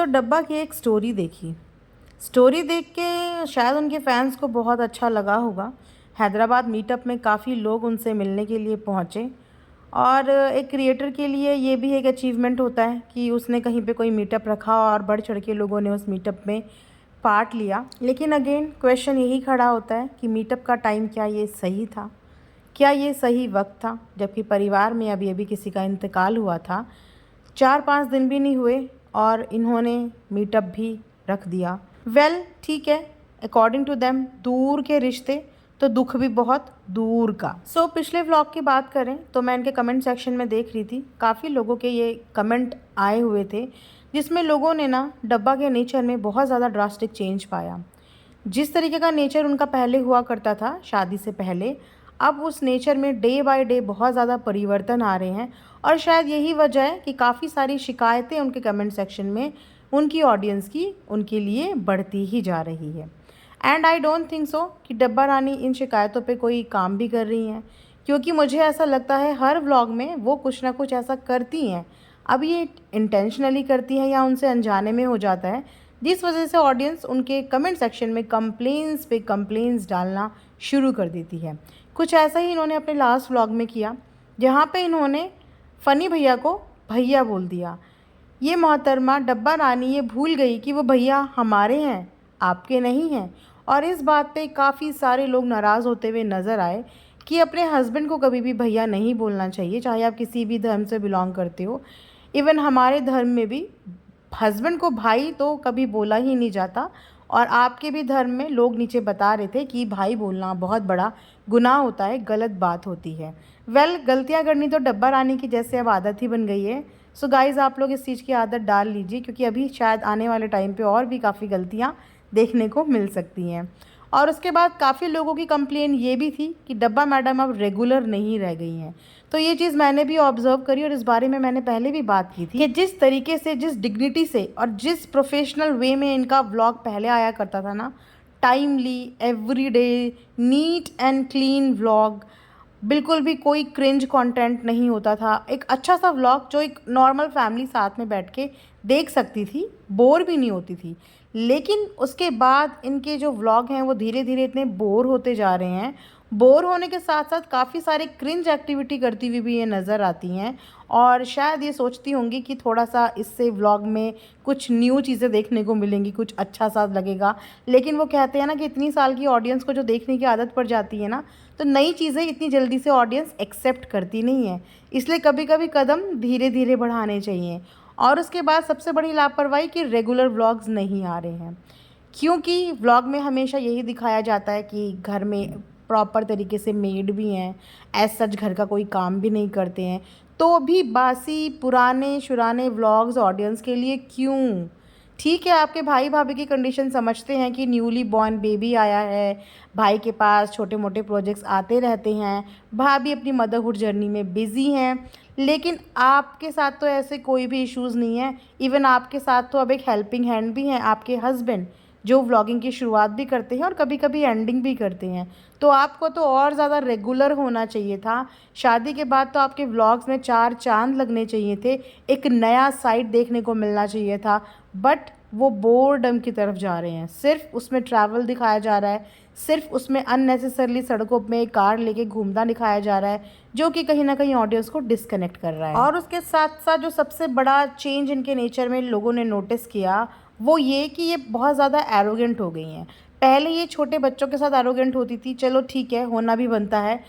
डब्बा की एक स्टोरी देखी। स्टोरी देख के शायद उनके फैंस को बहुत अच्छा लगा होगा। हैदराबाद मीटअप में काफ़ी लोग उनसे मिलने के लिए पहुँचे और एक क्रिएटर के लिए ये भी एक अचीवमेंट होता है कि उसने कहीं पे कोई मीटअप रखा और बढ़ चढ़ के लोगों ने उस मीटअप में पार्ट लिया। लेकिन अगेन क्वेश्चन यही खड़ा होता है कि मीटअप का टाइम क्या ये सही था? क्या ये सही वक्त था? जबकि परिवार में अभी अभी किसी का इंतकाल हुआ था, 4-5 दिन भी नहीं हुए और इन्होंने मीटअप भी रख दिया। वेल ठीक है, अकॉर्डिंग टू देम दूर के रिश्ते तो दुख भी बहुत दूर का। पिछले व्लॉग की बात करें तो मैं इनके कमेंट सेक्शन में देख रही थी, काफ़ी लोगों के ये कमेंट आए हुए थे जिसमें लोगों ने ना डब्बा के नेचर में बहुत ज़्यादा ड्रास्टिक चेंज पाया। जिस तरीके का नेचर उनका पहले हुआ करता था शादी से पहले, अब उस नेचर में डे बाय डे बहुत ज़्यादा परिवर्तन आ रहे हैं और शायद यही वजह है कि काफ़ी सारी शिकायतें उनके कमेंट सेक्शन में उनकी ऑडियंस की उनके लिए बढ़ती ही जा रही है। And I don't think so कि डब्बा रानी इन शिकायतों पे कोई काम भी कर रही हैं, क्योंकि मुझे ऐसा लगता है हर व्लॉग में वो कुछ ना कुछ ऐसा करती हैं। अब ये इंटेंशनली करती हैं या उनसे अनजाने में हो जाता है, जिस वजह से ऑडियंस उनके कमेंट सेक्शन में कंप्लेंट्स पे कंप्लेंट्स डालना शुरू कर देती है। कुछ ऐसा ही इन्होंने अपने लास्ट व्लॉग में किया, जहाँ पे इन्होंने फ़नी भैया को भैया बोल दिया। ये मोहतरमा डब्बा रानी ये भूल गई कि वो भैया हमारे हैं, आपके नहीं हैं। और इस बात पे काफ़ी सारे लोग नाराज़ होते हुए नज़र आए कि अपने हस्बैंड को कभी भी भैया नहीं बोलना चाहिए, चाहे आप किसी भी धर्म से बिलोंग करते हो। इवन हमारे धर्म में भी हस्बैंड को भाई तो कभी बोला ही नहीं जाता, और आपके भी धर्म में लोग नीचे बता रहे थे कि भाई बोलना बहुत बड़ा गुनाह होता है, गलत बात होती है। वेल गलतियाँ करनी तो डब्बा रानी की जैसे अब आदत ही बन गई है। सो गाइज़, आप लोग इस चीज़ की आदत डाल लीजिए, क्योंकि अभी शायद आने वाले टाइम पे और भी काफ़ी गलतियाँ देखने को मिल सकती हैं। और उसके बाद काफ़ी लोगों की कंप्लेन ये भी थी कि डब्बा मैडम अब रेगुलर नहीं रह गई हैं। तो ये चीज़ मैंने भी ऑब्ज़र्व करी और इस बारे में मैंने पहले भी बात की थी कि जिस तरीके से, जिस डिग्निटी से और जिस प्रोफेशनल वे में इनका व्लॉग पहले आया करता था ना, timely, everyday, neat and clean vlog, बिल्कुल भी कोई क्रिंज कंटेंट नहीं होता था। एक अच्छा सा व्लॉग जो एक नॉर्मल फैमिली साथ में बैठ के देख सकती थी, बोर भी नहीं होती थी। लेकिन उसके बाद इनके जो व्लॉग हैं वो धीरे धीरे इतने बोर होते जा रहे हैं। बोर होने के साथ साथ काफ़ी सारे क्रिंज एक्टिविटी करती हुई भी ये नज़र आती हैं, और शायद ये सोचती होंगी कि थोड़ा सा इससे व्लॉग में कुछ न्यू चीज़ें देखने को मिलेंगी, कुछ अच्छा सा लगेगा। लेकिन वो कहते हैं ना कि इतनी साल की ऑडियंस को जो देखने की आदत पड़ जाती है ना, तो नई चीज़ें इतनी जल्दी से ऑडियंस एक्सेप्ट करती नहीं है। इसलिए कभी कभी कदम धीरे धीरे बढ़ाने चाहिए। और उसके बाद सबसे बड़ी लापरवाही कि रेगुलर व्लॉग्स नहीं आ रहे हैं, क्योंकि व्लॉग में हमेशा यही दिखाया जाता है कि घर में प्रॉपर तरीके से मेड भी हैं, एज सच घर का कोई काम भी नहीं करते हैं, तो भी बासी पुराने शुराने व्लॉग्स ऑडियंस के लिए क्यों? ठीक है, आपके भाई भाभी की कंडीशन समझते हैं कि न्यूली बॉर्न बेबी आया है, भाई के पास छोटे मोटे प्रोजेक्ट्स आते रहते हैं, भाभी अपनी मदरहुड जर्नी में बिज़ी हैं। लेकिन आपके साथ तो ऐसे कोई भी इश्यूज़ नहीं है। इवन आपके साथ तो अब एक हेल्पिंग हैंड भी हैं, आपके हस्बैंड, जो व्लॉगिंग की शुरुआत भी करते हैं और कभी कभी एंडिंग भी करते हैं। तो आपको तो और ज़्यादा रेगुलर होना चाहिए था। शादी के बाद तो आपके व्लॉग्स में 4 चांद लगने चाहिए थे, एक नया साइड देखने को मिलना चाहिए था। बट वो बोरडम की तरफ जा रहे हैं, सिर्फ उसमें ट्रैवल दिखाया जा रहा है, सिर्फ उसमें अननेसेसरली सड़कों में कार लेके घूमना दिखाया जा रहा है, जो कि कहीं ना कहीं ऑडियंस को डिस्कनेक्ट कर रहा है। और उसके साथ साथ जो सबसे बड़ा चेंज इनके नेचर में लोगों ने नोटिस किया वो ये कि ये बहुत ज़्यादा एरोगेंट हो गई हैं। पहले ये छोटे बच्चों के साथ एरोगेंट होती थी, चलो ठीक है, होना भी बनता है,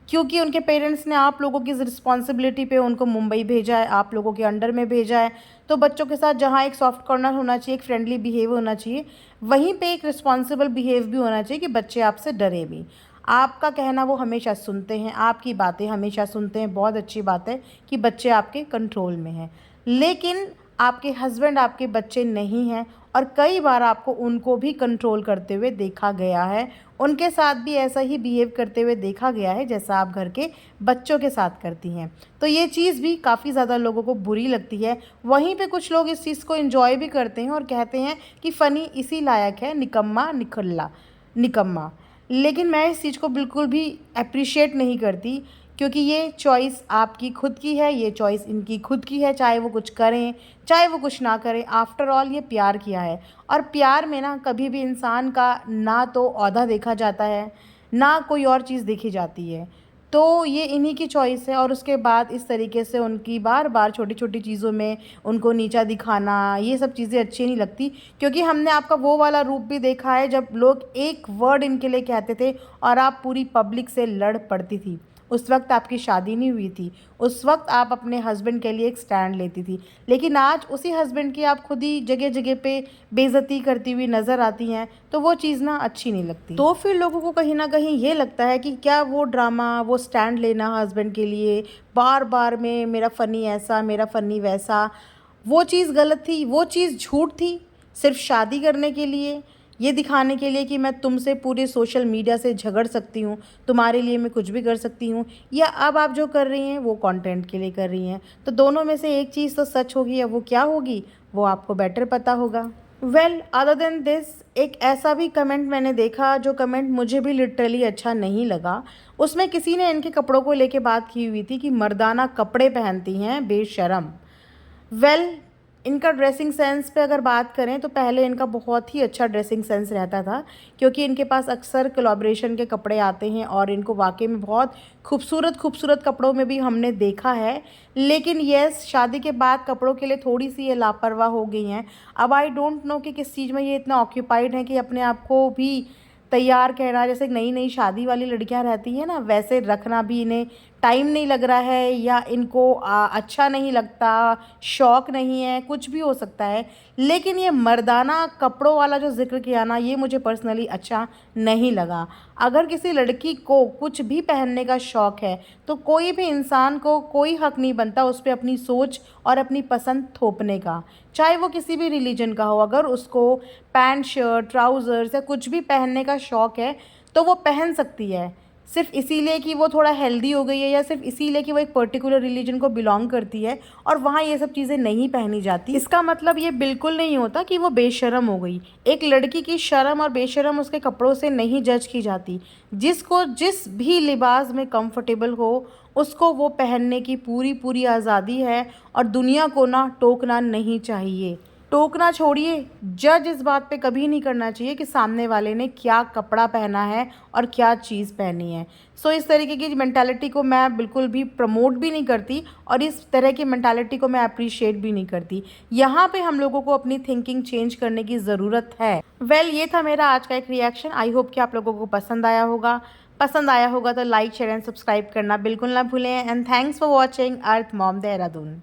क्योंकि उनके पेरेंट्स ने आप लोगों की रिस्पॉन्सिबिलिटी पे उनको मुंबई भेजा है, आप लोगों के अंडर में भेजा है। तो बच्चों के साथ जहाँ एक सॉफ्ट कॉर्नर होना चाहिए, एक फ्रेंडली बिहेव होना चाहिए, वहीं पे एक रिस्पॉन्सिबल बिहेव भी होना चाहिए कि बच्चे आपसे डरे भी। आपका कहना वो हमेशा सुनते हैं, आपकी बातें हमेशा सुनते हैं, बहुत अच्छी बात है कि बच्चे आपके कंट्रोल में हैं। लेकिन आपके हस्बैंड आपके बच्चे नहीं हैं, और कई बार आपको उनको भी कंट्रोल करते हुए देखा गया है, उनके साथ भी ऐसा ही बिहेव करते हुए देखा गया है जैसा आप घर के बच्चों के साथ करती हैं। तो ये चीज़ भी काफ़ी ज़्यादा लोगों को बुरी लगती है। वहीं पे कुछ लोग इस चीज़ को एंजॉय भी करते हैं और कहते हैं कि फ़नी इसी लायक है, निकम्मा निखल्ला निकम्मा। लेकिन मैं इस चीज़ को बिल्कुल भी अप्रिशिएट नहीं करती, क्योंकि ये चॉइस आपकी खुद की है, ये चॉइस इनकी खुद की है, चाहे वो कुछ करें, चाहे वो कुछ ना करें। आफ्टर ऑल ये प्यार किया है, और प्यार में ना कभी भी इंसान का ना तो ओहदा देखा जाता है, ना कोई और चीज़ देखी जाती है। तो ये इन्हीं की चॉइस है, और उसके बाद इस तरीके से उनकी बार-बार छोटी-छोटी चीज़ों में उनको नीचा दिखाना, ये सब चीज़ें अच्छी नहीं लगती। क्योंकि हमने आपका वो वाला रूप भी देखा है जब लोग एक वर्ड इनके लिए कहते थे और आप पूरी पब्लिक से लड़ पड़ती थी। उस वक़्त आपकी शादी नहीं हुई थी, उस वक़्त आप अपने हस्बैंड के लिए एक स्टैंड लेती थी। लेकिन आज उसी हस्बैंड की आप खुद ही जगह-जगह पे बेइज़्ज़ती करती हुई नज़र आती हैं, तो वो चीज़ ना अच्छी नहीं लगती। तो फिर लोगों को कहीं न कहीं ये लगता है कि क्या वो ड्रामा, वो स्टैंड लेना हस्बैंड के लिए, बार-बार में मेरा फ़नी ऐसा, मेरा फ़नी वैसा, वो चीज़ गलत थी, वो चीज़ झूठ थी, सिर्फ़ शादी करने के लिए, ये दिखाने के लिए कि मैं तुमसे पूरे सोशल मीडिया से झगड़ सकती हूँ, तुम्हारे लिए मैं कुछ भी कर सकती हूँ, या अब आप जो कर रही हैं वो कंटेंट के लिए कर रही हैं। तो दोनों में से एक चीज़ तो सच होगी, अब वो क्या होगी, वो आपको बेटर पता होगा। वेल अदर देन दिस, एक ऐसा भी कमेंट मैंने देखा जो कमेंट मुझे भी लिटरली अच्छा नहीं लगा। उसमें किसी ने इनके कपड़ों को लेके बात की हुई थी कि मर्दाना कपड़े पहनती हैं बेशर्म। वेल इनका ड्रेसिंग सेंस पे अगर बात करें तो पहले इनका बहुत ही अच्छा ड्रेसिंग सेंस रहता था, क्योंकि इनके पास अक्सर कोलैबोरेशन के कपड़े आते हैं और इनको वाकई में बहुत खूबसूरत खूबसूरत कपड़ों में भी हमने देखा है। लेकिन येस, शादी के बाद कपड़ों के लिए थोड़ी सी ये लापरवाह हो गई हैं। अब आई डोंट नो कि किस चीज़ में ये इतना ऑक्यूपाइड हैं कि अपने आप को भी तैयार कहना, जैसे नई नई शादी वाली लड़कियां रहती हैं ना, वैसे रखना भी इन्हें टाइम नहीं लग रहा है, या इनको अच्छा नहीं लगता, शौक़ नहीं है, कुछ भी हो सकता है। लेकिन ये मर्दाना कपड़ों वाला जो ज़िक्र किया ना, ये मुझे पर्सनली अच्छा नहीं लगा। अगर किसी लड़की को कुछ भी पहनने का शौक़ है, तो कोई भी इंसान को कोई हक़ नहीं बनता उस पे अपनी सोच और अपनी पसंद थोपने का, चाहे वो किसी भी रिलीजन का हो। अगर उसको पैंट शर्ट ट्राउज़र्स या कुछ भी पहनने का शौक़ है, तो वो पहन सकती है। सिर्फ़ इसीलिए कि वो थोड़ा हेल्दी हो गई है, या सिर्फ़ इसीलिए कि वो एक पर्टिकुलर रिलीजन को बिलॉन्ग करती है और वहाँ ये सब चीज़ें नहीं पहनी जाती, इसका मतलब ये बिल्कुल नहीं होता कि वो बेशर्म हो गई। एक लड़की की शर्म और बेशर्म उसके कपड़ों से नहीं जज की जाती। जिसको जिस भी लिबास में कंफर्टेबल हो, उसको वो पहनने की पूरी पूरी आज़ादी है, और दुनिया को ना टोकना नहीं चाहिए। टोकना छोड़िए, जज इस बात पे कभी नहीं करना चाहिए कि सामने वाले ने क्या कपड़ा पहना है और क्या चीज़ पहनी है। सो इस तरीके की मेंटालिटी को मैं बिल्कुल भी प्रमोट भी नहीं करती, और इस तरह की मेंटालिटी को मैं अप्रिशिएट भी नहीं करती। यहाँ पे हम लोगों को अपनी थिंकिंग चेंज करने की ज़रूरत है। वेल ये था मेरा आज का एक रिएक्शन। आई होप कि आप लोगों को पसंद आया होगा। पसंद आया होगा तो लाइक शेयर एंड सब्सक्राइब करना बिल्कुल ना भूलें। And thanks for watching earth mom Dehradun.